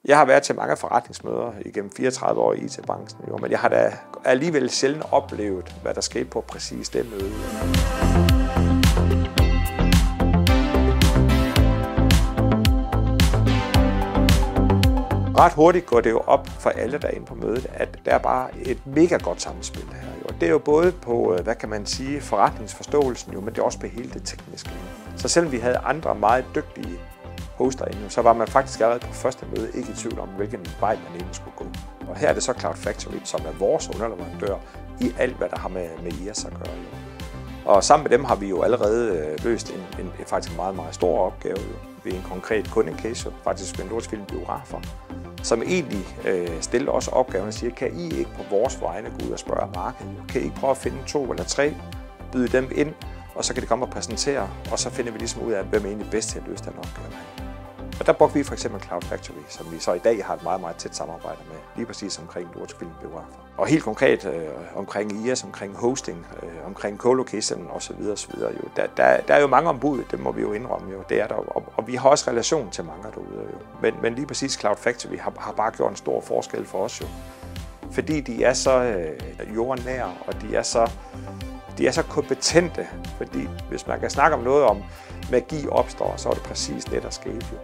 Jeg har været til mange forretningsmøder igennem 34 år i IT-branchen, men jeg har da alligevel sjældent oplevet, hvad der skete på præcis det møde. Ret hurtigt går det jo op for alle, der er inde på mødet, at der er bare et mega godt samspil her. Og det er jo både på, hvad kan man sige, forretningsforståelsen, men det er også på hele det tekniske. Så selvom vi havde andre meget dygtige hoster inde, så var man faktisk allerede på første møde ikke i tvivl om, hvilken vej man egentlig skulle gå. Og her er det så Cloud Factory, som er vores underleverandør i alt, hvad der har med IaaS at gøre. Og sammen med dem har vi jo allerede løst en faktisk meget, meget stor opgave ved en konkret kundecase, faktisk ved Nordisk Film Biografer, som egentlig stiller os opgaven og siger, kan I ikke på vores vegne gå ud og spørge markedet? Kan I ikke prøve at finde 2 eller 3, byde dem ind, og så kan de komme og præsentere, og så finder vi ligesom ud af, hvem er egentlig bedst til at løse den opgave. Og der brugte vi for eksempel Cloud Factory, som vi så i dag har et meget, meget tæt samarbejde med, lige præcis omkring Nordisk Film Biografer. Og helt konkret omkring IaaS, omkring hosting, omkring co-location osv. Jo. Der er jo mange ombud, det må vi jo indrømme, jo. Det er der, og vi har også relation til mange derude. Jo. Men lige præcis Cloud Factory har bare gjort en stor forskel for os, jo. Fordi de er så jordnære, og de er så kompetente, fordi hvis man kan snakke om noget om magi opstår, så er det præcis det, der skete jo.